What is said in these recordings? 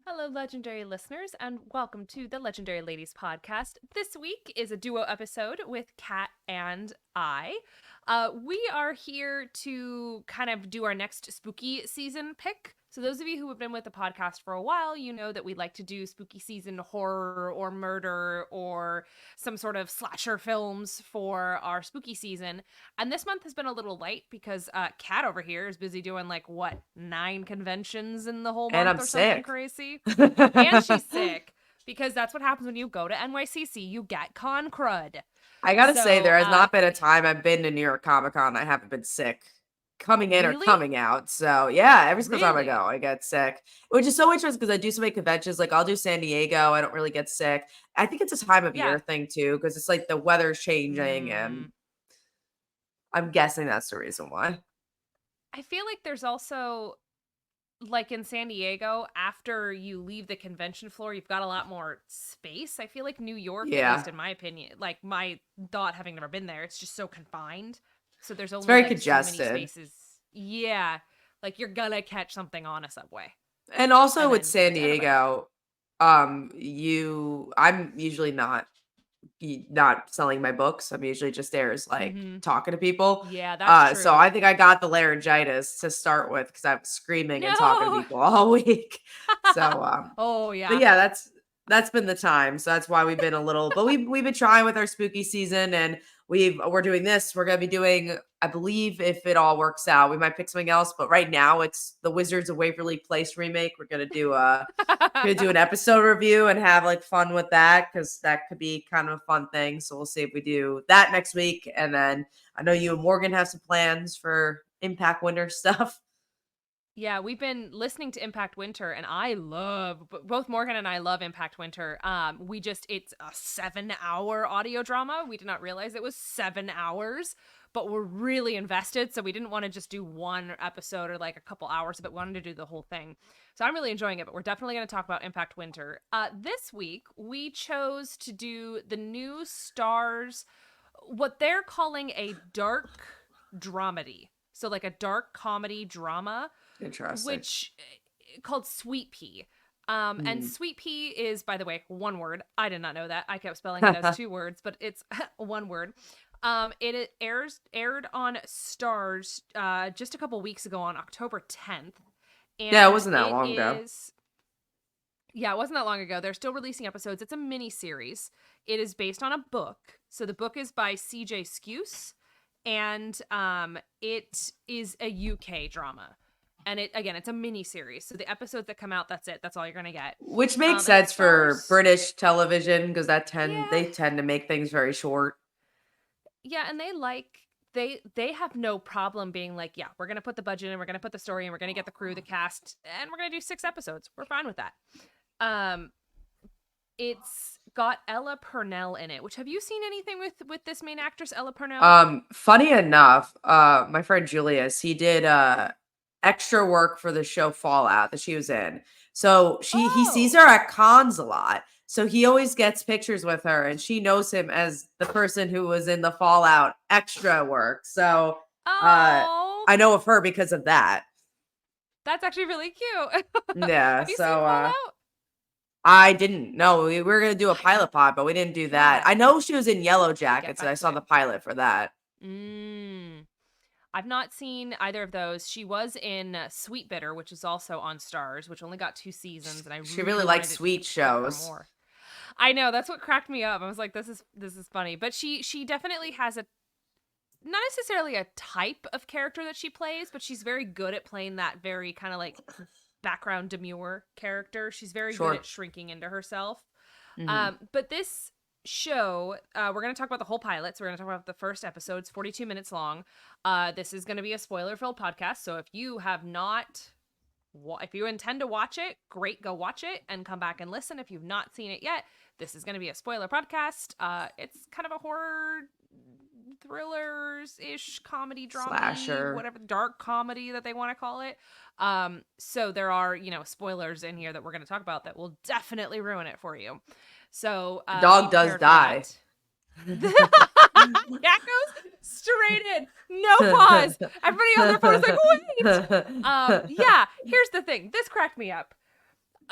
Hello, legendary listeners, and welcome to the Legendary Ladies podcast. This week is a duo episode with Kat and I. We are here to kind of do our next spooky season pick. So, those of you who have been with the podcast for a while, you know that we like to do spooky season horror or murder or some sort of slasher films for our spooky season. And this month has been a little light because Kat over here is busy doing 9 conventions in the whole And month I'm or something sick. crazy. And she's sick because that's what happens when you go to NYCC. You get con crud. I gotta say, So, there has not been a time I've been to New York Comic Con I haven't been sick. Coming in or really? coming out. So yeah, every single time I Really? go, I get sick. Which is so interesting because I do so many conventions. Like I'll do San Diego, I don't really get sick. I think it's a time of year Yeah. thing too, because it's like the weather's changing, and Mm. I'm guessing that's the reason why. I feel like there's also, like in San Diego, after you leave the convention floor, you've got a lot more space. I feel like New York, at least Yeah. in my opinion, like my thought having never been there, it's just so confined. So there's It's only very like so many congested. spaces. Yeah. Like you're gonna catch something on a subway. And also And with then San forget about it. Diego, I'm usually not selling my books. I'm usually just there as like Mm-hmm. talking to people. Yeah, that's So true. I think I got the laryngitis to start with because I was screaming and talking to No. people all week. So Oh but yeah. yeah, that's been the time. So that's why we've been a little, but we've been trying with our spooky season, and we're doing this. We're gonna be doing, I believe, if it all works out, we might pick something else. But right now it's the Wizards of Waverly Place remake. We're gonna do an episode review and have like fun with that because that could be kind of a fun thing. So we'll see if we do that next week. And then I know you and Morgan have some plans for Impact Winter stuff. Yeah, we've been listening to Impact Winter, and I love both Morgan and I love Impact Winter. It's a 7-hour audio drama. We did not realize it was 7 hours, but we're really invested, so we didn't want to just do one episode or like a couple hours of it. We wanted to do the whole thing. So I'm really enjoying it, but we're definitely going to talk about Impact Winter. This week we chose to do the new Starz, what they're calling a dark dramedy. So like a dark comedy drama Interesting. which called Sweetpea. And Hmm. Sweetpea is, by the way, one word. I did not know that. I kept spelling it as two words, but it's one word. It aired on Starz just a couple weeks ago on October 10th, Yeah, it and wasn't that it long ago. is yeah, it wasn't that long ago. They're still releasing episodes. It's a mini series. It is based on a book. So the book is by C.J. Skuse, and it is a UK drama. And it's a mini series. So the episodes that come out, that's it. That's all you're gonna get. Which makes And it sense for stars, British television because yeah, they tend to make things very short. yeah, and they have no problem being like, yeah, we're gonna put the budget in, we're gonna put the story in, we're gonna get the crew, the cast, and we're gonna do 6 episodes. We're fine with that. Um, it's got Ella Purnell in it. Which have you seen anything with this main actress, Ella Purnell? Funny enough, my friend Julius, he did extra work for the show Fallout that she was in. So he sees Oh, her at cons a lot. So he always gets pictures with her, and she knows him as the person who was in the Fallout extra work. So uh oh, I know of her because of that. that's actually really cute. Yeah, Have you seen so Fallout? I didn't know. We were gonna do a I pilot pod, but we didn't do that. God, I know she was in Yellow should get Jackets, and I back to saw it. the pilot for that. Mm. I've not seen either of those. She was in Sweet Bitter, which is also on Stars, which only got 2 seasons, and I She really really likes wanted to sweet pick her shows. more. I know that's what cracked me up. I was like, this is funny, but she definitely has a not necessarily a type of character that she plays, but she's very good at playing that very kind of like background demure character. She's very good Sure. at shrinking into herself. Hmm. But this show, we're going to talk about the whole pilot. So we're going to talk about the first episode. It's 42 minutes long. This is going to be a spoiler-filled podcast. So if you have not, if you intend to watch it, great, go watch it and come back and listen. If you've not seen it yet, this is going to be a spoiler podcast. It's kind of a horror thrillers-ish comedy drama, Slasher. whatever, dark comedy that they want to call it. So there are, spoilers in here that we're going to talk about that will definitely ruin it for you. So The be dog does prepared for die. that. Cat goes straight in, no pause. Everybody on their phone is like, wait. Yeah, here's the thing. This cracked me up.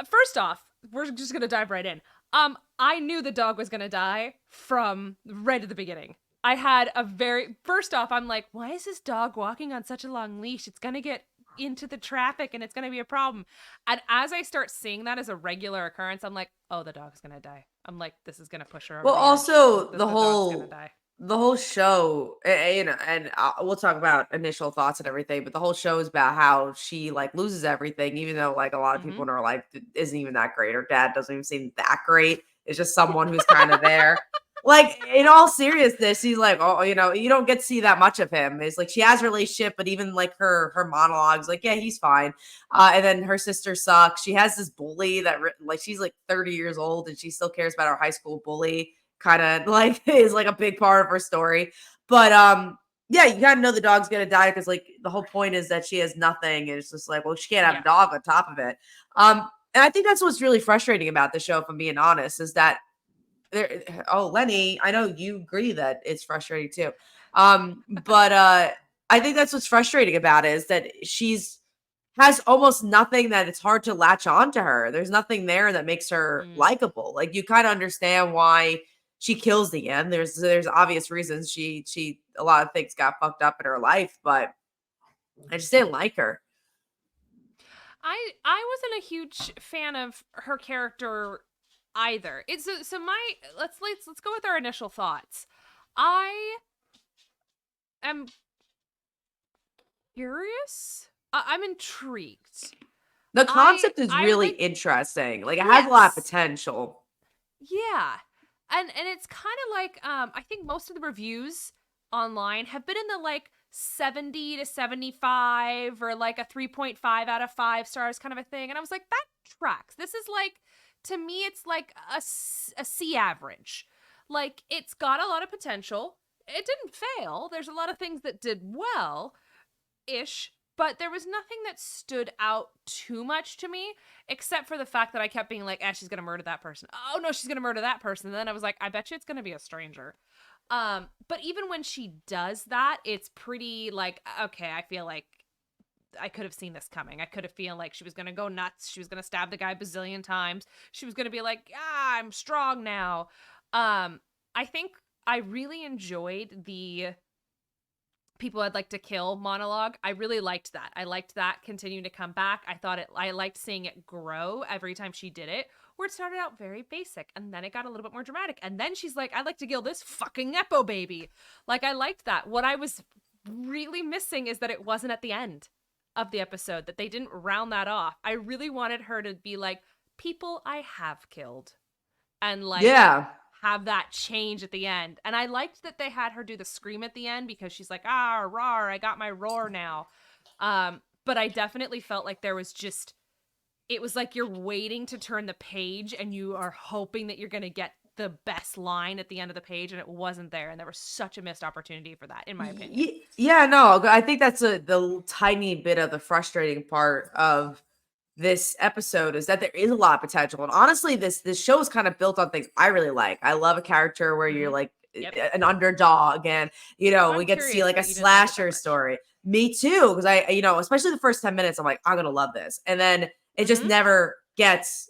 First off, we're just gonna dive right in. I knew the dog was gonna die from right at the beginning. I had a very first off, I'm like, why is this dog walking on such a long leash? It's gonna get into the traffic and it's gonna be a problem. And as I start seeing that as a regular occurrence, I'm like, oh, the dog's gonna die. I'm like, this is gonna push her over Well, the edge. also The dog's gonna die. the whole show, you know, and we'll talk about initial thoughts and everything, but the whole show is about how she like loses everything, even though like a lot of people Mm-hmm. in her life isn't even that great. Her dad doesn't even seem that great. It's just someone who's kind of there. Like in all seriousness, he's like, oh, you know, you don't get to see that much of him. It's like she has a relationship, but even like her monologues, like, yeah, he's fine. And then her sister sucks. She has this bully that like she's like 30 years old and she still cares about her high school bully. Kind of like is like a big part of her story. But yeah, you gotta know the dog's gonna die because like the whole point is that she has nothing. And it's just like, well, she can't have Yeah. a dog on top of it. And I think that's what's really frustrating about the show, if I'm being honest, is that there oh, Lenny, I know you agree that it's frustrating too. But I think that's what's frustrating about it is that she's has almost nothing that it's hard to latch on to her. There's nothing there that makes her Mm. likable. Like you kind of understand why she kills the end. There's obvious reasons she a lot of things got fucked up in her life, but I just didn't like her. I wasn't a huge fan of her character either. It's so my let's go with our initial thoughts. I am curious. I'm intrigued. The I concept is I really like interesting. Like it has a lot of yes. potential. Yeah. And it's kind of like I think most of the reviews online have been in the like 70 to 75 or like a 3.5 out of 5 stars kind of a thing. And I was like, that tracks. This is like to me it's like a C average. Like it's got a lot of potential. It didn't fail. There's a lot of things that did well ish, but there was nothing that stood out too much to me, except for the fact that I kept being like, she's gonna murder that person. Oh no, she's gonna murder that person. And then I was like, I bet you it's gonna be a stranger. But even when she does that, it's pretty like, okay, I feel like I could have seen this coming. I could have feel like she was gonna go nuts. She was gonna stab the guy a bazillion times. She was gonna be like, I'm strong now. I think I really enjoyed the people I'd like to kill monologue. I really liked that. I liked that continuing to come back. I liked seeing it grow every time she did it. Where it started out very basic and then it got a little bit more dramatic. And then she's like, I'd like to kill this fucking Nepo baby. Like I liked that. What I was really missing is that it wasn't at the end of the episode, that they didn't round that off. I really wanted her to be like, people I have killed. And like Yeah. have that change at the end. And I liked that they had her do the scream at the end because she's like, ah, roar, I got my roar now. But I definitely felt like there was just, it was like you're waiting to turn the page and you are hoping that you're going to get the best line at the end of the page, and it wasn't there. And there was such a missed opportunity for that, in my opinion. Yeah, no, I think that's the tiny bit of the frustrating part of this episode is that there is a lot of potential. And honestly, this show is kind of built on things I really like. I love a character where you're Mm-hmm. like Yep. an underdog, and you So know we I'm get to see curious like a that you didn't like it that slasher much. story. Me too, because I you know especially the first 10 minutes, I'm like I'm gonna love this, and then it just Mm-hmm. never gets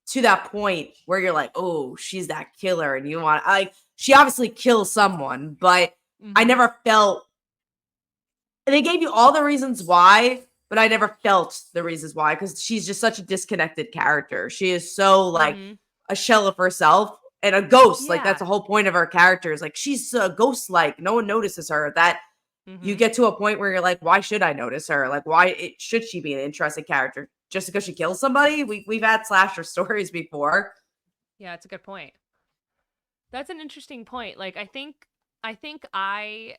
to that point where you're like, oh, she's that killer, and you want like she obviously kills someone, but I Mm-hmm. never felt they gave you all the reasons why, but I never felt the reasons why because she's just such a disconnected character. She is so like Mm-hmm. a shell of herself and a ghost. Like that's Yeah. the whole point of her character is like she's a ghost like. No one notices her. That you Mm-hmm. get to a point where you're like, why should I notice her? Like, should she be an interesting character? Just because she kills somebody? We've had slasher stories before. Yeah, it's a good point. That's an interesting point. Like I think I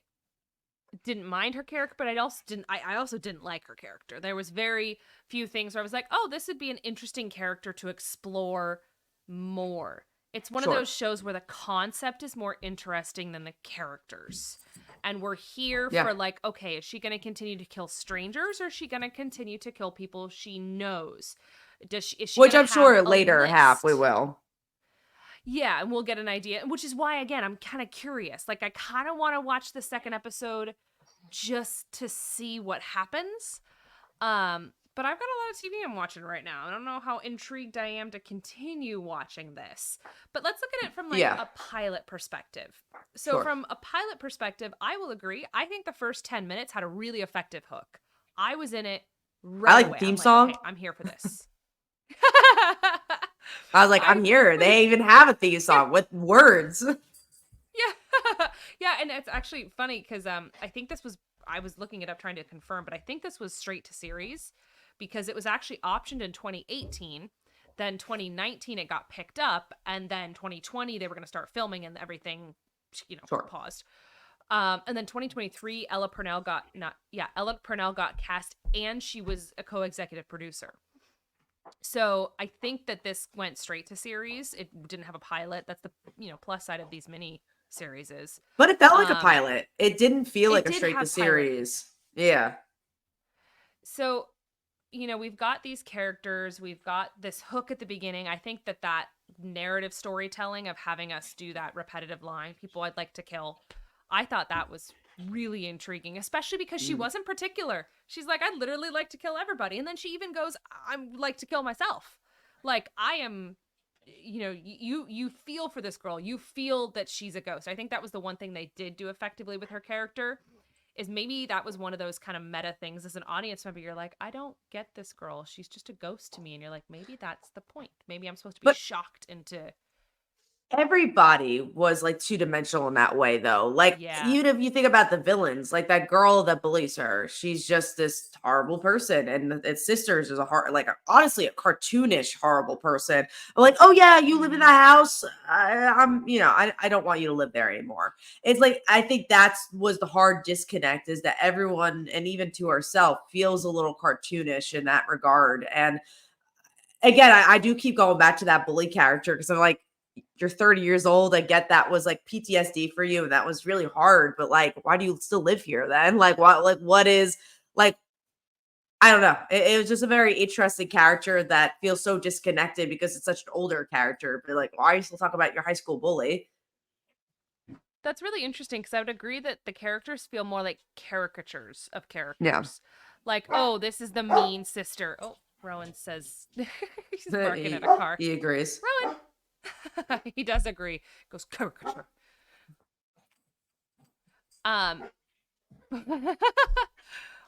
didn't mind her character, but I also didn't like her character. There was very few things where I was like, "Oh, this would be an interesting character to explore more." It's one of Sure. those shows where the concept is more interesting than the characters. And we're here Yeah. for like, okay, is she going to continue to kill strangers or is she going to continue to kill people she knows? Is she Which going I'm to have sure a later half we list? will. Yeah, and we'll get an idea, which is why again I'm kind of curious. Like I kind of want to watch the second episode just to see what happens. but I've got a lot of TV I'm watching right now. I don't know how intrigued I am to continue watching this. But let's look at it from like Yeah, a pilot perspective. So sure. from a pilot perspective, I will agree. I think the first 10 minutes had a really effective hook. I was in it I right like the away. I'm theme like, song. okay, I'm here for this. I was like, I I'm here. was They even have a theme yeah, song with words. yeah. Yeah, and it's actually funny cuz I think this was I was looking it up trying to confirm, but I think this was straight to series because it was actually optioned in 2018. Then 2019 it got picked up, and then 2020 they were going to start filming and everything, Sure. paused. And then 2023 Ella Purnell got cast and she was a co-executive producer. So I think that this went straight to series. It didn't have a pilot. That's the plus side of these mini series is. But it felt like a Um, pilot. It didn't feel it like a did straight to have pilot. series. Yeah. So we've got these characters, we've got this hook at the beginning. I think that narrative storytelling of having us do that repetitive line, people I'd like to kill, I thought that was really intriguing, especially because she Mm. wasn't particular. She's like, I'd literally like to kill everybody. And then she even goes, I'm like to kill myself. Like, I am, you feel for this girl. You feel that she's a ghost. I think that was the one thing they did do effectively with her character is maybe that was one of those kind of meta things as an audience member. You're like, I don't get this girl. She's just a ghost to me. And you're like, maybe that's the point. Maybe I'm supposed to be But shocked into, everybody was, like, two-dimensional in that way, though. Like, yeah. even if you think about the villains, like, that girl that bullies her, she's just this horrible person, and its sisters is honestly, a cartoonish horrible person. Like, "Oh, yeah, you live in Mm-hmm. that house? I don't want you to live there anymore." It's like, I think that's was the hard disconnect is that everyone, and even to herself, feels a little cartoonish in that regard, and again, I do keep going back to that bully character because I'm like, you're 30 years old. I get that was like PTSD for you, and that was really hard. But like, why do you still live here then? Like, what? Like, what is like? I don't know. It was just a very interesting character that feels so disconnected because it's such an older character. But like, why are you still talking about your high school bully? That's really interesting because I would agree that the characters feel more like caricatures of Yeah, characters. Like, oh, this is the mean sister. Oh, Rowan says he's barking at he, a car. he agrees. Rowan, he does agree. Goes caricature. Um,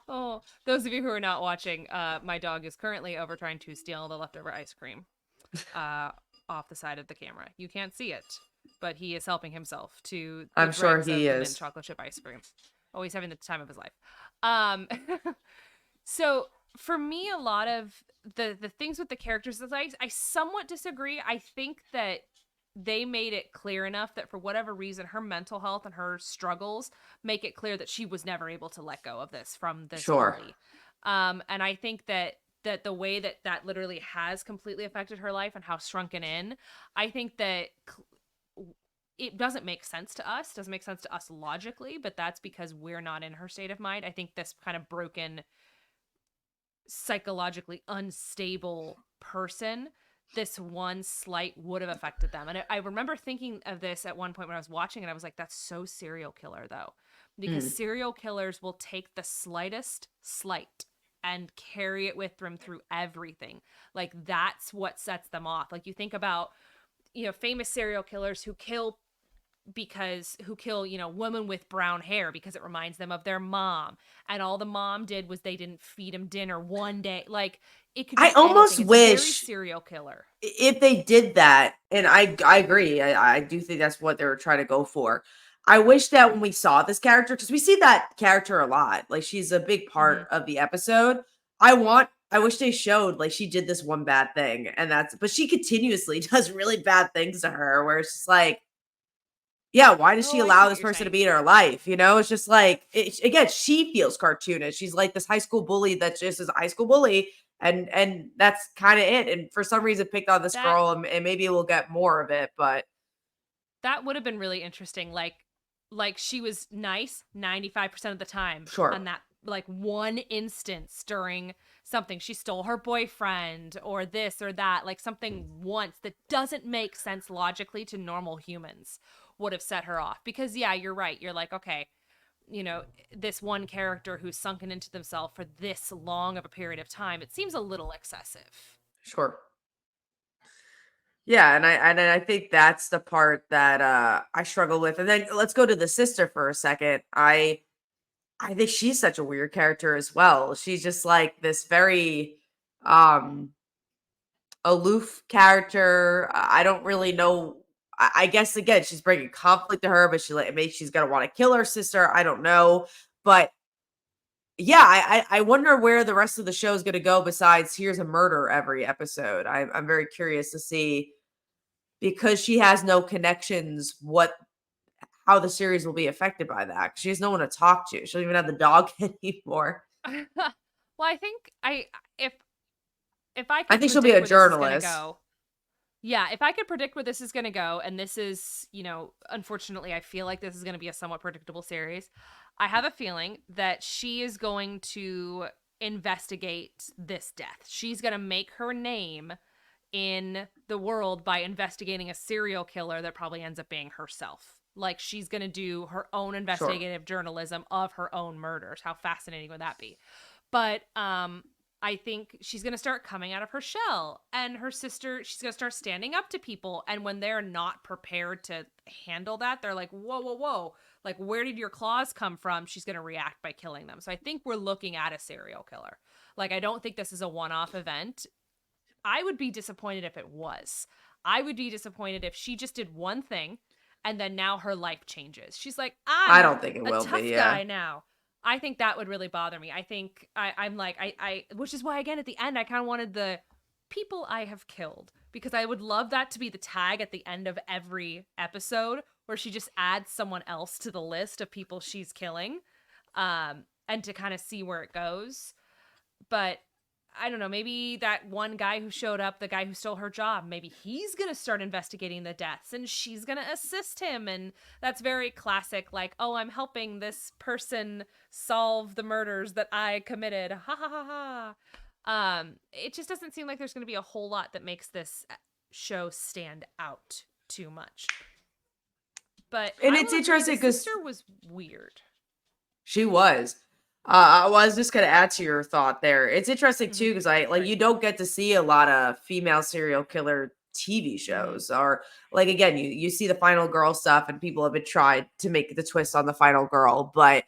oh, those of you who are not watching, my dog is currently over trying to steal the leftover ice cream uh, off the side of the camera. You can't see it, but he is helping himself to the I'm sure dregs he of the mint is. chocolate chip ice cream. Oh, he's having the time of his life. Um, so for me, a lot of the things with the characters is I somewhat disagree. I think that they made it clear enough that for whatever reason her mental health and her struggles make it clear that she was never able to let go of this from this Sure. bully. And I think that the way that literally has completely affected her life and how shrunken in, I think that it doesn't make sense to us, doesn't make sense to us logically, but that's because we're not in her state of mind. I think this kind of broken, psychologically unstable person, this one slight would have affected them. And I remember thinking of this at one point when I was watching it. I was like, that's so serial killer, though, because Mm. serial killers will take the slightest slight and carry it with them through everything. Like, that's what sets them off. Like, you think about, famous serial killers who kill women with brown hair because it reminds them of their mom, and all the mom did was they didn't feed him dinner one day. Like, it could I be anything. almost It's very wish serial killer. if they did that, and I agree, I do think that's what they were trying to go for. I wish that when we saw this character, because we see that character a lot, like she's a big Hmm. part of the episode. I wish they showed like she did this one bad thing, and but she continuously does really bad things to her, where it's just like, yeah, why does she Oh, I see allow what this you're person to saying. be in her life? It's just like, again, she feels cartoonish. She's like this high school bully that just is a high school bully, and that's kind of it. And for some reason, picked on this that girl, and maybe we'll get more of it. But that would have been really interesting. Like she was nice 95% of the time sure, on that, like, one instance during something she stole her boyfriend or this or that, like something once that doesn't make sense logically to normal humans would have set her off. Because yeah, you're right, you're like, okay, you know, this one character who's sunken into themselves for this long of a period of time, it seems a little excessive. Sure. Yeah, and I think that's the part that I struggle with. And then let's go to the sister for a second. I think she's such a weird character as well. She's just like this very um aloof character. I don't really know. I guess again, she's bringing conflict to her, but maybe she's gonna want to kill her sister. I don't know, but yeah, I wonder where the rest of the show is gonna go. Besides, here's a murder every episode. I'm very curious to see because she has no connections. What how the series will be affected by that? 'Cause she has no one to talk to. She don't even have the dog anymore. Well, I think if I I could think she'll be predict a where this is going to journalist. go, yeah, if I could predict where this is going to go, and this is, unfortunately, I feel like this is going to be a somewhat predictable series. I have a feeling that she is going to investigate this death. She's going to make her name in the world by investigating a serial killer that probably ends up being herself. Like she's going to do her own Sure. investigative journalism of her own murders. How fascinating would that be? But I think she's going to start coming out of her shell, and her sister, she's going to start standing up to people, and when they're not prepared to handle that, they're like, "Whoa, whoa, whoa. Like where did your claws come from?" She's going to react by killing them. So I think we're looking at a serial killer. Like I don't think this is a one-off event. I would be disappointed if it was. I would be disappointed if she just did one thing and then now her life changes. She's like, I I'm don't think it a will be. tough Yeah. guy now. I think that would really bother me. I think I'm like, which is why, again, at the end, I kind of wanted the people I have killed because I would love that to be the tag at the end of every episode where she just adds someone else to the list of people she's killing and to kind of see where it goes. But I don't know, maybe that one guy who showed up, the guy who stole her job, maybe he's going to start investigating the deaths and she's going to assist him. And that's very classic, like, oh, I'm helping this person solve the murders that I committed. Ha ha ha ha. It just doesn't seem like there's going to be a whole lot that makes this show stand out too much. But And I it's will agree, the interesting because sister was weird. she was. I was just gonna add to your thought there. It's interesting Mm-hmm. too because I like Sorry. you don't get to see a lot of female serial killer TV Mm-hmm. shows or like again you see the Final Girl stuff and people have been tried to make the twist on the Final Girl, but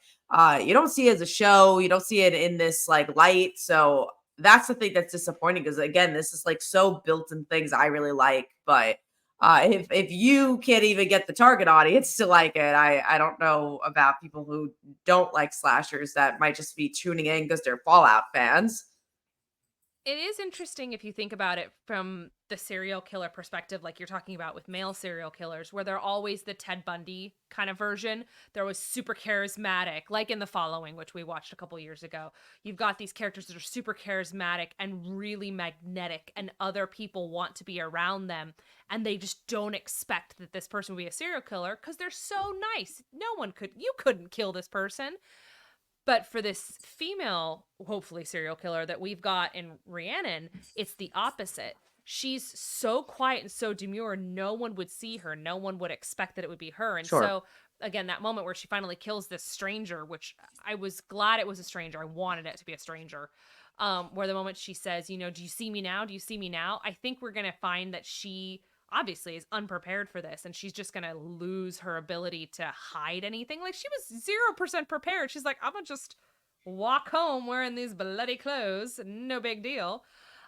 you don't see it as a show. You don't see it in this like light. So that's the thing that's disappointing because again this is like so built in things I really like, but if you can't even get the target audience to like it, I don't know about people who don't like slashers that might just be tuning in because they're Fallout fans. It is interesting if you think about it from the serial killer perspective, like you're talking about with male serial killers, where they're always the Ted Bundy kind of version. They're always super charismatic, like in The Following, which we watched a couple years ago. You've got these characters that are super charismatic and really magnetic, and other people want to be around them, and they just don't expect that this person will be a serial killer because they're so nice. You couldn't kill this person. But for this female, hopefully serial killer that we've got in Rhiannon, it's the opposite. She's so quiet and so demure, no one would see her. No one would expect that it would be her. And Sure. so, again, that moment where she finally kills this stranger, which I was glad it was a stranger. I wanted it to be a stranger. Where the moment she says, do you see me now? Do you see me now? I think we're going to find that she obviously is unprepared for this and she's just gonna lose her ability to hide anything. Like she was 0% prepared. She's like, I'm gonna just walk home wearing these bloody clothes, no big deal.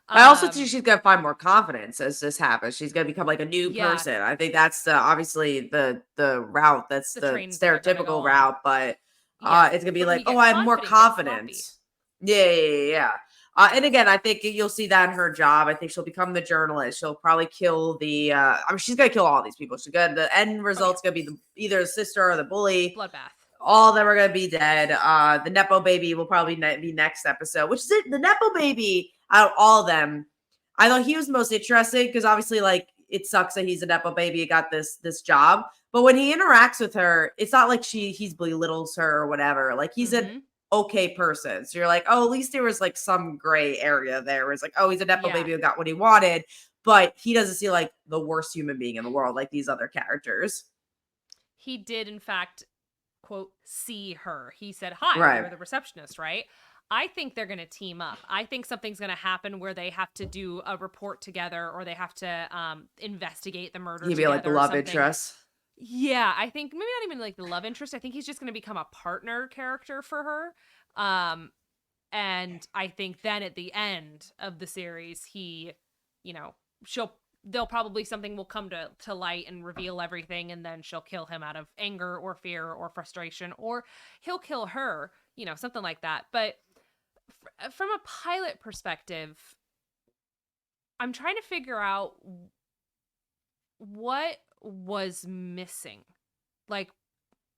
I also think um she's gonna find more confidence as this happens. She's gonna become like a new yeah, person. I think that's obviously the route. That's the the train that they're gonna go stereotypical on. route, but Yeah, it's gonna be but when like, you oh, get I have more confident, you get sloppy. confidence. Yeah. And again, I think you'll see that in her job. I think she'll become the journalist. She'll probably kill the. I mean, she's gonna kill all these people. She's gonna. The end Oh yeah, result's gonna be either the sister or the bully. bloodbath. All of them are gonna be dead. The Nepo baby will probably be next episode, which is it. The Nepo baby out of all of them, I thought he was the most interesting because obviously, like, it sucks that he's a Nepo baby. He got this job, but when he interacts with her, it's not like he's belittles her or whatever. Like he's an Mm-hmm. okay person. So you're like, oh, at least there was like some gray area there. Where it's like, oh, he's a Nepo Yeah, baby who got what he wanted, but he doesn't seem like the worst human being in the world like these other characters. he did in fact quote, see her. He said, hi, Right. you're the receptionist, right? I think they're going to team up. I think something's going to happen where they have to do a report together, or they have to investigate the murder He'd be like the together or love something. interest. Yeah, I think maybe not even like the love interest. I think he's just going to become a partner character for her. And I think then at the end of the series, he, you know, they'll probably something will come to light and reveal everything, and then she'll kill him out of anger or fear or frustration, or he'll kill her, something like that. But from a pilot perspective, I'm trying to figure out what was missing. Like,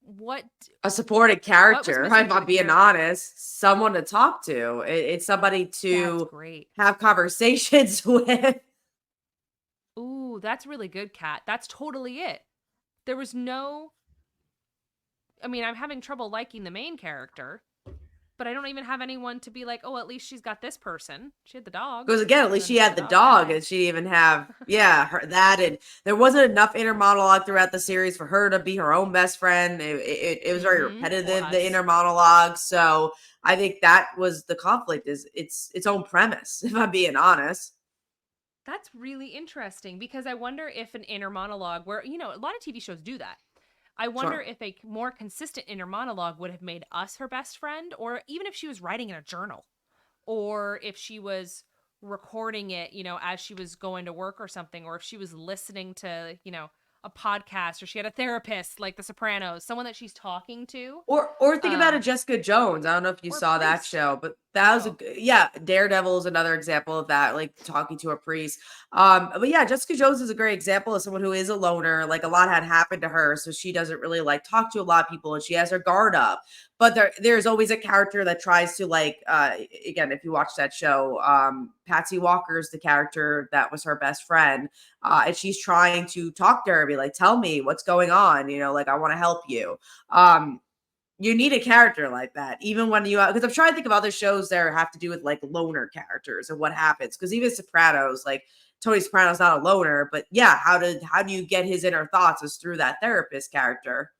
what A supported what was character, missing if for I'm the being character? honest, someone to talk to. It's somebody That's to great. have conversations with. Ooh, that's really good, Kat. That's totally it. There was no. I mean, I'm having trouble liking the main character, but I don't even have anyone to be like, oh, at least she's got this person. She had the dog, Because again, at and least then she had the the dog dog, died. and she didn't even have that, and there wasn't enough inner monologue throughout the series for her to be her own best friend. It was very repetitive, the Plus, inner monologue. So I think that was the conflict. Is its own premise, if I'm being honest. that's really interesting because I wonder if an inner monologue, where, a lot of TV shows do that. I wonder Sure. if a more consistent inner monologue would have made us her best friend, or even if she was writing in a journal, or if she was recording it, as she was going to work or something, or if she was listening to, a podcast, or she had a therapist like The Sopranos, someone that she's talking to, Or think about a Jessica Jones. I don't know if you or a saw that priest. show, but that was No. yeah, Daredevil is another example of that, like talking to a priest. But yeah, Jessica Jones is a great example of someone who is a loner. Like a lot had happened to her, so she doesn't really like talk to a lot of people, and she has her guard up. But there's always a character that tries to like again, if you watch that show, Patsy Walker's the character that was her best friend. And she's trying to talk to her, be like, tell me what's going on, like I want to help you. Um, you need a character like that, even when because I'm trying to think of other shows that have to do with like loner characters and what happens. Because even Sopranos, like Tony Soprano's not a loner, but yeah, how do you get his inner thoughts is through that therapist character.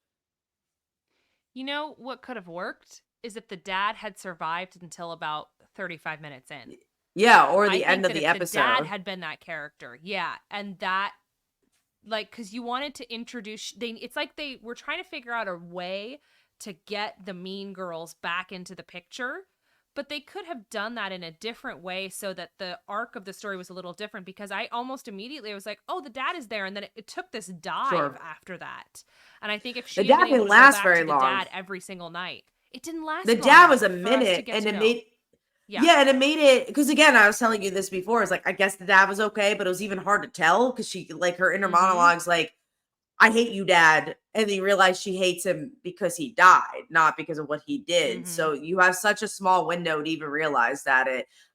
You know what could have worked is if the dad had survived until about 35 minutes in. Yeah, or I the end think of that the if the dad episode. had been that character, yeah, and that, like, because you wanted to introduce, it's like they were trying to figure out a way to get the mean girls back into the picture, but they could have done that in a different way so that the arc of the story was a little different, because I almost immediately was like, oh, the dad is there, and then it took this dive Sure. after that. And I think if The she had been dad able didn't to go last back very to the long. dad every single night, it didn't The last long dad was a enough for us to minute, get and to it know. made Yeah. yeah, and it made it because again, I was telling you this before. It's like I guess the dad was okay, but it was even hard to tell because she like her inner Mm-hmm. monologues like I hate you, dad. And then you realize she hates him because he died, not because of what he did. Mm-hmm. So you have such a small window to even realize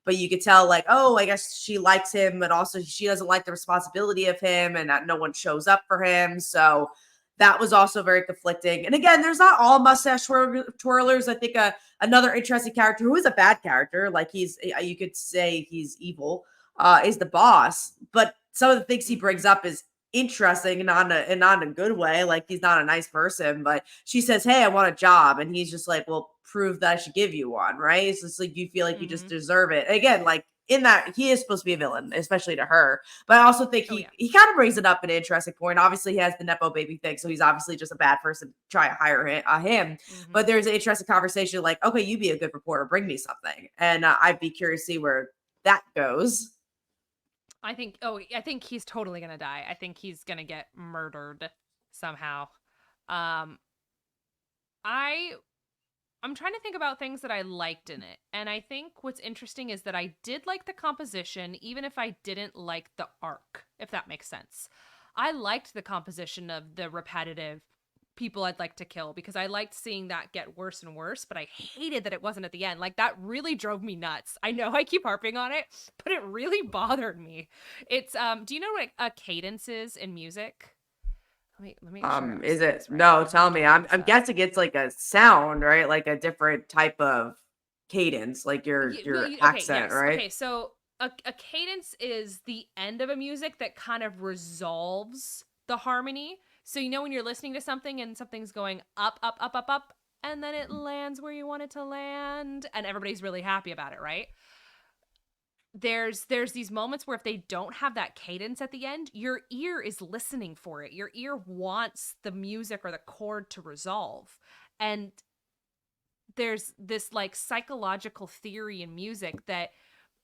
but you could tell, like, oh, I guess she likes him, but also she doesn't like the responsibility of him and that no one shows up for him. So that was also very conflicting. And again, there's not all mustache twirlers. I think another interesting character who is a bad character, like you could say he's evil, is the boss. But some of the things he Mm-hmm. brings up is interesting and not in a good way. Like he's not a nice person, but she says, "Hey, I want a job," and he's just like, "Well, prove that I should give you one." Right? It's just like you feel like you just Mm-hmm. deserve it. Again, like in that he is supposed to be a villain, especially to her. But I also think Oh he yeah. he kind of brings it up in an interesting point. Obviously, he has the nepo baby thing, so he's obviously just a bad person to try to hire him. Mm-hmm. But there's an interesting conversation, like, okay, you be a good reporter, bring me something, and I'd be curious to see where that goes. I think he's totally gonna die. I think he's gonna get murdered somehow. Um, I I'm trying to think about things that I liked in it. And I think what's interesting is that I did like the composition, even if I didn't like the arc, if that makes sense. I liked the composition of the repetitive people I'd like to kill, because I liked seeing that get worse and worse, but I hated that it wasn't at the end. Like, that really drove me nuts. I know I keep harping on it, but it really bothered me. It's do you know what a cadence is in music? Let me make sure I'm Is saying it this right. no, I'm gonna tell me. look I'm this I'm up. guessing it's like a sound, right? Like a different type of cadence, like your Okay, accent, yes. right? Okay, so a cadence is the end of a music that kind of resolves the harmony. So when you're listening to something and something's going up, up, up, up, up, and then it lands where you want it to land, and everybody's really happy about it, right? There's these moments where if they don't have that cadence at the end, your ear is listening for it. Your ear wants the music or the chord to resolve. And there's this like psychological theory in music that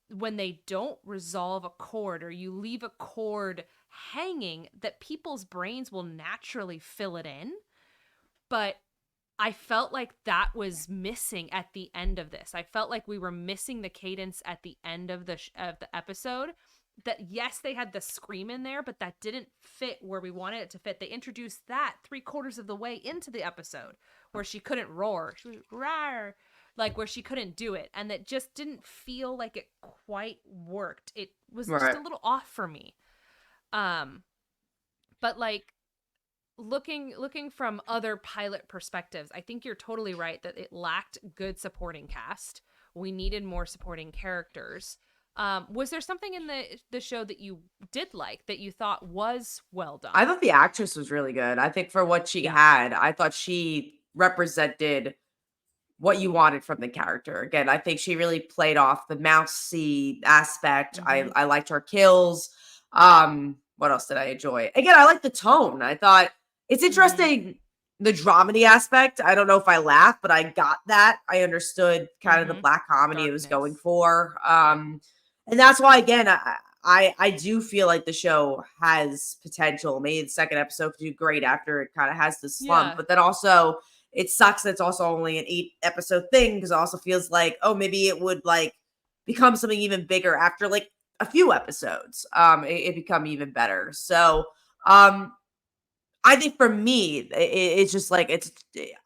when they don't resolve a chord or you leave a chord hanging, that people's brains will naturally fill it in. But I felt like that was missing at the end of this. I felt like we were missing the cadence at the end of the episode. That yes, they had the scream in there, but that didn't fit where we wanted it to fit. They introduced that 3/4 of the way into the episode where she couldn't roar. She was rawr, like where she couldn't do it, and that just didn't feel like it quite worked. It was just a little off for me. But like looking from other pilot perspectives, I think you're totally right that it lacked good supporting cast. We needed more supporting characters. Was there something in the show that you did like, that you thought was well done? I thought the actress was really good. I think for what she had, I thought she represented what you wanted from the character. Again, I think she really played off the mousy aspect. I liked her kills. What else did I enjoy? Again, I like the tone. I thought it's interesting, the dramedy aspect. I don't know if I laughed, but I got that. I understood kind of the black comedy it was going for. And that's why, again, I do feel like the show has potential. Maybe the second episode could do great after it kind of has this slump. But then also, it sucks that it's also only an 8-episode thing, because it also feels like, oh, maybe it would like become something even bigger after like a few episodes. It become even better. So I think for me, it's just like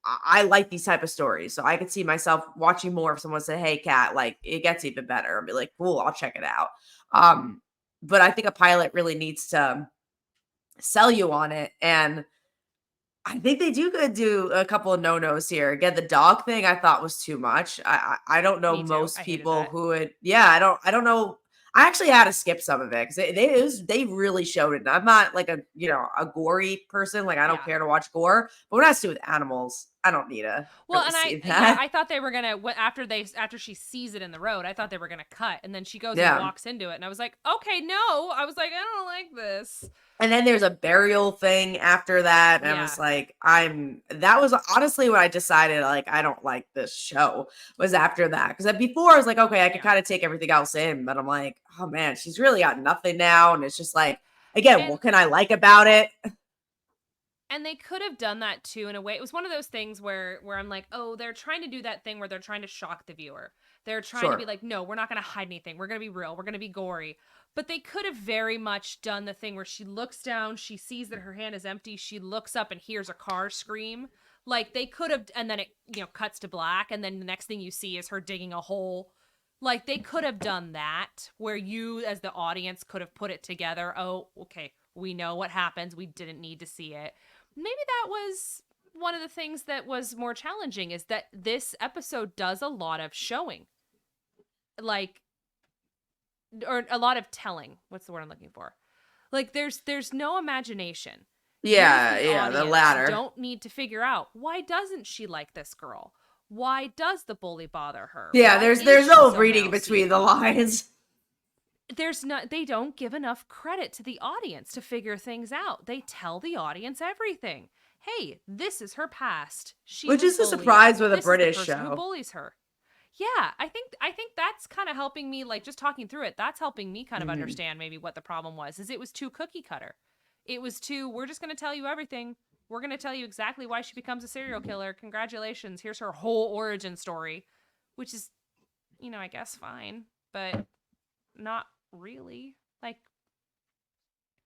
I like these type of stories, so I could see myself watching more if someone said, "Hey, Kat, like it gets even better." I'd be like, "Cool, I'll check it out." But I think a pilot really needs to sell you on it, and I think they do a couple of no-nos here. Again, the dog thing I thought was too much. I don't know most people who would. Yeah, I don't know. I actually had to skip some of it because they really showed it. And I'm not like a gory person. Like I don't care to watch gore, but when it has to do with animals, I don't need to. Well, really and see that. I thought they were gonna after she sees it in the road, I thought they were gonna cut, and then she goes and walks into it, and I was like, okay, no, I was like, I don't like this. And then there's a burial thing after that. And I was like, that was honestly what I decided, like, I don't like this show, was after that. Because before I was like, okay, I could kind of take everything else in. But I'm like, oh man, she's really got nothing now. And it's just like, again, what can I like about it? And they could have done that too in a way. It was one of those things where I'm like, oh, they're trying to do that thing where they're trying to shock the viewer. They're trying to be like, no, we're not going to hide anything. We're going to be real. We're going to be gory. But they could have very much done the thing where she looks down, she sees that her hand is empty, she looks up and hears a car scream. Like they could have, and then it, cuts to black, and then the next thing you see is her digging a hole. Like they could have done that where you as the audience could have put it together. Oh, okay, we know what happens. We didn't need to see it. Maybe that was one of the things that was more challenging, is that this episode does a lot of showing. Like, or a lot of telling. What's the word I'm looking for? Like there's no imagination. Yeah, the latter. Don't need to figure out, why doesn't she like this girl? Why does the bully bother her? Yeah, there's no reading between the lines. They don't give enough credit to the audience to figure things out. They tell the audience everything. Hey, this is her past. Which is a surprise with a British show. Who bullies her. Yeah, I think that's kind of helping me, like, just talking through it. That's helping me kind of understand maybe what the problem was. Is it was too cookie cutter. It was too, we're just going to tell you everything. We're going to tell you exactly why she becomes a serial killer. Congratulations. Here's her whole origin story, which is, I guess fine, but not really. Like,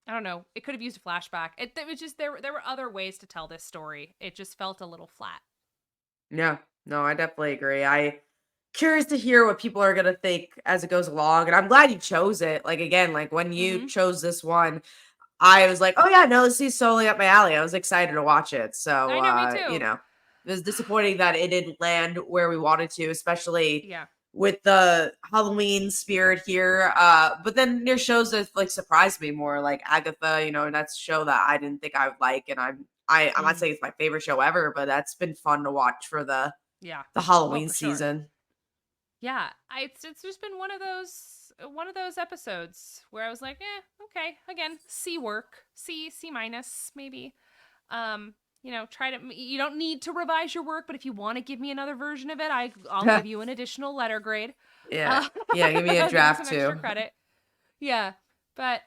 I don't know. It could have used a flashback. It was just, there were other ways to tell this story. It just felt a little flat. Yeah, no, I definitely agree. Curious to hear what people are going to think as it goes along. And I'm glad you chose it. Like, again, like when you chose this one, I was like, oh yeah, no, this is solely up my alley. I was excited to watch it. So, I know, me too. it was disappointing that it didn't land where we wanted to, especially with the Halloween spirit here. But then there's shows that like surprised me more, like Agatha, and that's a show that I didn't think I would like. And I'm not saying it's my favorite show ever, but that's been fun to watch for Yeah. the Oh, Halloween for sure. season. Yeah, it's just been one of those episodes where I was like, okay, again, C work, C minus maybe. Try to. You don't need to revise your work, but if you want to give me another version of it, I'll give you an additional letter grade. Yeah. Yeah, give me a I'll give you draft some too. extra credit. Yeah, but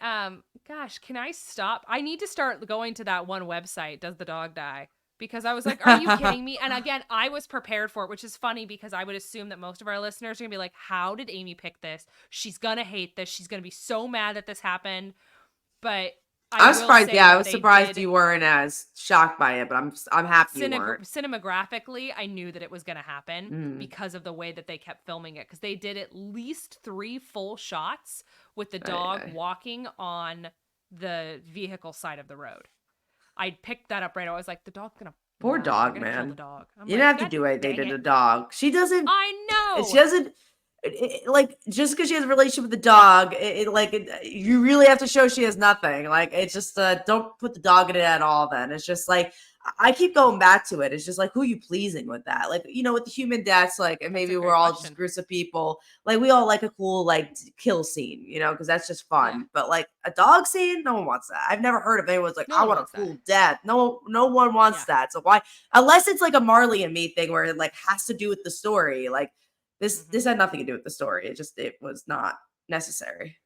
gosh, can I stop? I need to start going to that one website. Does the dog die? Because I was like, are you kidding me? And again, I was prepared for it, which is funny because I would assume that most of our listeners are gonna be like, how did Amy pick this? She's gonna hate this. She's gonna be so mad that this happened. But I I was will surprised. say Yeah, I that was they surprised did you weren't as shocked by it, but I'm happy you weren't. cinemagraphically. I knew that it was gonna happen Mm, because of the way that they kept filming it. Because they did at least 3 full shots with the aye, dog aye. walking on the vehicle side of the road. I picked that up right. I was like, the dog's gonna Poor no, they're dog, gonna kill the man. dog. I'm You didn't like, have to God do anything dang to it. the dog. She doesn't. I She know. doesn't. Like just because she has a relationship with the dog, you really have to show she has nothing. Like it's just don't put the dog in it at all. Then it's just like I keep going back to it. It's just like who you pleasing with that? Like with the human deaths, like and That's a maybe we're great all just question. groups of people. Like we all like a cool like kill scene, because that's just Yeah. fun. But like a dog scene, no one wants that. I've never heard of anyone's like No I one want a wants that. cool death. No one wants Yeah. that. So why? Unless it's like a Marley and Me thing where it like has to do with the story, like. This Mm-hmm. had nothing to do with the story. It was not necessary.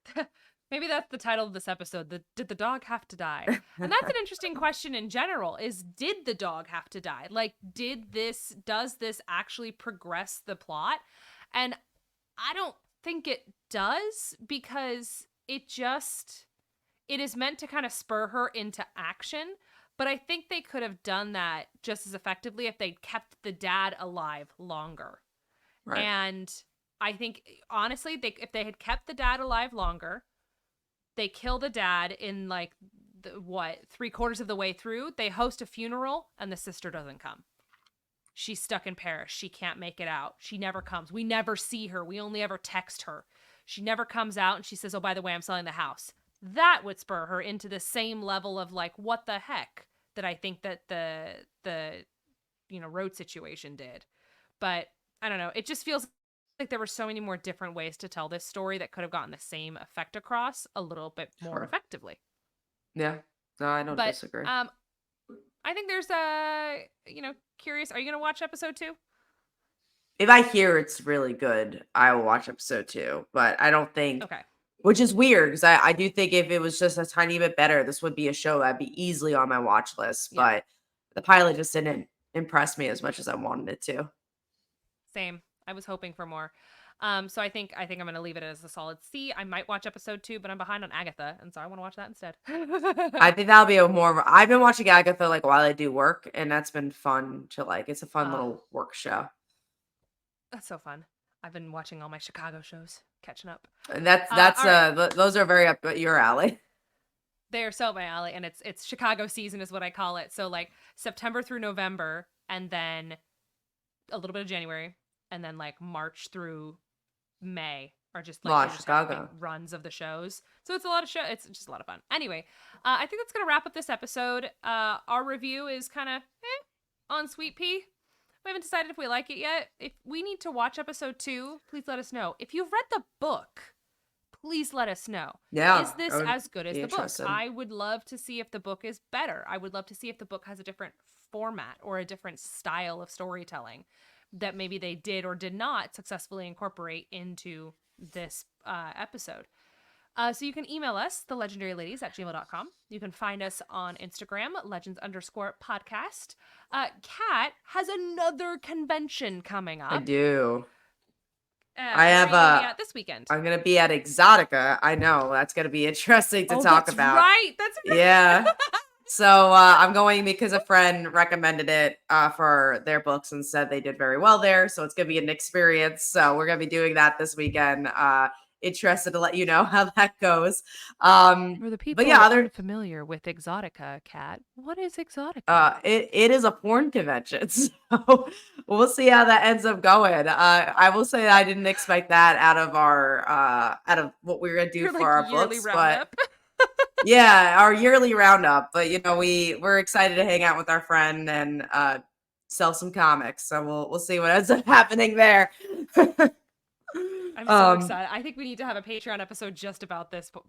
Maybe that's the title of this episode. Did the dog have to die? And that's an interesting question in general is did the dog have to die? Like does this actually progress the plot? And I don't think it does because it is meant to kind of spur her into action, but I think they could have done that just as effectively if they'd kept the dad alive longer. Right. And I think honestly, if they had kept the dad alive longer, they kill the dad in like what 3/4 of the way through. They host a funeral and the sister doesn't come. She's stuck in Paris. She can't make it out. She never comes. We never see her. We only ever text her. She never comes out and she says, "Oh, by the way, I'm selling the house." That would spur her into the same level of like, what the heck, that I think that the road situation did. But I don't know. It just feels like there were so many more different ways to tell this story that could have gotten the same effect across a little bit more Sure. effectively. Yeah. No, I don't But disagree. I think there's curious. Are you gonna watch episode 2? If I hear it's really good, I will watch episode 2. But I don't think, Okay. which is weird because I do think if it was just a tiny bit better, this would be a show that'd be easily on my watch list. Yeah. But the pilot just didn't impress me as much as I wanted it to. Same. I was hoping for more. So I think I'm gonna leave it as a solid C. I might watch episode 2, but I'm behind on Agatha, and so I want to watch that instead. I think that'll be a more of I've been watching Agatha like while I do work, and that's been fun to like. It's a fun Ah, little work show. that's so fun. I've been watching all my Chicago shows, catching up. And that's All right. those are very up your alley. They are so up my alley, and it's Chicago season is what I call it. So like September through November, and then a little bit of January, and then like March through May are just like Law they just have big Chicago. runs of the shows. So it's a lot of show. It's just a lot of fun. Anyway, I think that's gonna wrap up this episode. Our review is kind of on Sweet Pea. We haven't decided if we like it yet. If we need to watch episode 2, please let us know. If you've read the book, please let us know. Yeah. Is this I would as good as be the book? interested. I would love to see if the book is better. I would love to see if the book has a different format or a different style of storytelling that maybe they did or did not successfully incorporate into this episode. So you can email us, thelegendaryladies@gmail.com. You can find us on Instagram, legends_podcast. Kat has another convention coming up. I do. I have at this weekend. I'm gonna be at Exotica. I know that's gonna be interesting to talk that's about. Right. That's right. Yeah. So I'm going because a friend recommended it for their books and said they did very well there. So it's gonna be an experience. So we're gonna be doing that this weekend. interested to let you know how that goes. For the But people yeah, unfamiliar with Exotica, Kat, what is Exotica? it is a porn convention, so we'll see how that ends up going. I will say I didn't expect that out of what we are gonna do Your for like our yearly books, but roundup. yeah, our yearly roundup. But we're excited to hang out with our friend and sell some comics. So we'll see what ends up happening there. I'm so um, excited. I think we need to have a Patreon episode just about this Look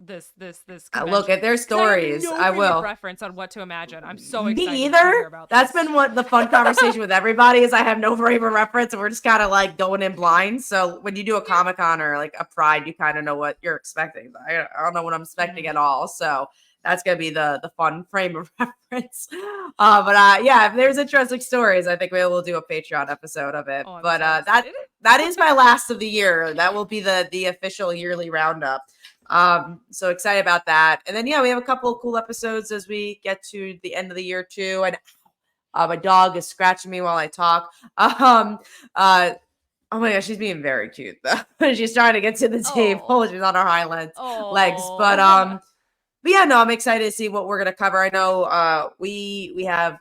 convention at their because I have stories. no I frame of will. reference on what to imagine. I'm so Me excited to hear either. about That's this. been what the fun conversation with everybody is. I have no frame of reference, and we're just kind of like going in blind. So when you do a Comic Con or like a Pride, you kind of know what you're expecting. I don't know what I'm expecting at all. So that's gonna be the fun frame of reference. Yeah, if there's interesting stories, I think we will do a Patreon episode of it. Oh, I'm But so excited. that is my last of the year. That will be the official yearly roundup. So excited about that. And then yeah, we have a couple of cool episodes as we get to the end of the year too. And my dog is scratching me while I talk. Uh oh my gosh, she's being very cute though. She's trying to get to the table. Oh, She's on her hind legs. oh. But yeah, no, I'm excited to see what we're gonna cover. I know we have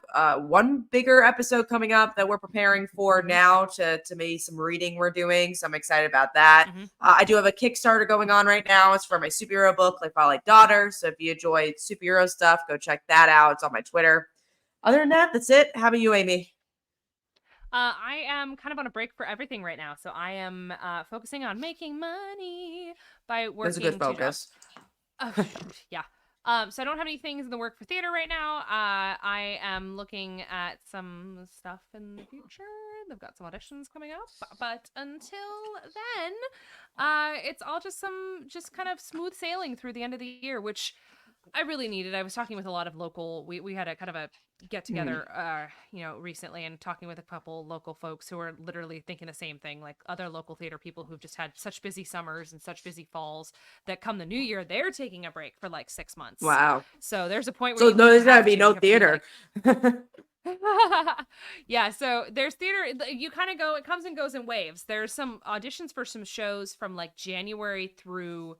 one bigger episode coming up that we're preparing for now to maybe some reading we're doing. So I'm excited about that. I do have a Kickstarter going on right now. It's for my superhero book, Like Father Like Daughter. So if you enjoy superhero stuff, go check that out. It's on my Twitter. Other than that, that's it. How about you, Amy? I am kind of on a break for everything right now, so I am focusing on making money by That's a good working two jobs. focus. Yeah. So I don't have any things in the work for theater right now. I am looking at some stuff in the future. They've got some auditions coming up, but until then, it's all just kind of smooth sailing through the end of the year, which I really needed. I was talking with a lot of local. We had a kind of a get together, recently, and talking with a couple local folks who are literally thinking the same thing. Like other local theater people who've just had such busy summers and such busy falls that come the new year, they're taking a break for like 6 months. Wow. So there's a point where So you no, there's gotta have be to. no You have to be theater. like, yeah, so there's theater. You kind of go. It comes and goes in waves. There's some auditions for some shows from like January through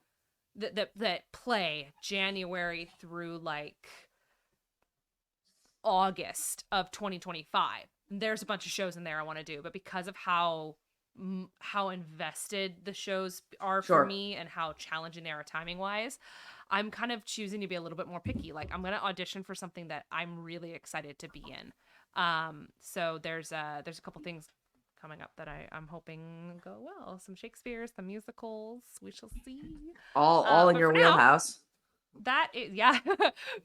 that play January through like August of 2025. There's a bunch of shows in there I want to do, but because of how invested the shows are for me and how challenging they are timing wise, I'm kind of choosing to be a little bit more picky. Like I'm going to audition for something that I'm really excited to be in. So there's a couple things coming up that I'm hoping go well. Some Shakespeare's, some musicals. We shall see. All in your wheelhouse. That is, yeah.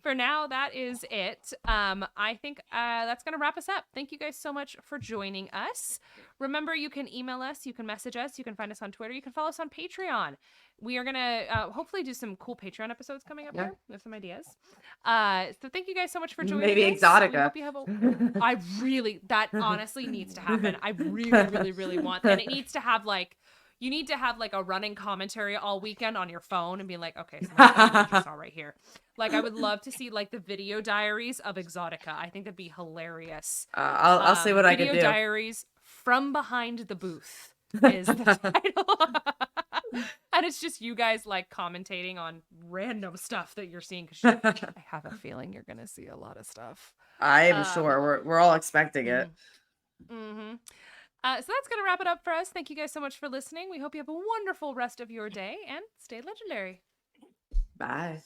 For now, that is it. I think that's gonna wrap us up. Thank you guys so much for joining us. Remember, you can email us, you can message us, you can find us on Twitter, you can follow us on Patreon. We are gonna hopefully do some cool Patreon episodes coming up here. We have some ideas. So thank you guys so much for joining Maybe us. Exotica. We hope you have that honestly needs to happen. I really, really, really want that. And it needs to have like, you need to have like a running commentary all weekend on your phone and be like, okay, so this is what you saw right here. Like I would love to see like the video diaries of Exotica. I think that'd be hilarious. I'll see what I can do. Video diaries from behind the booth is the title. And it's just you guys like commentating on random stuff that you're seeing. Cause I have a feeling you're going to see a lot of stuff. I'm sure we're all expecting it. So that's going to wrap it up for us. Thank you guys so much for listening. We hope you have a wonderful rest of your day and stay legendary. Bye.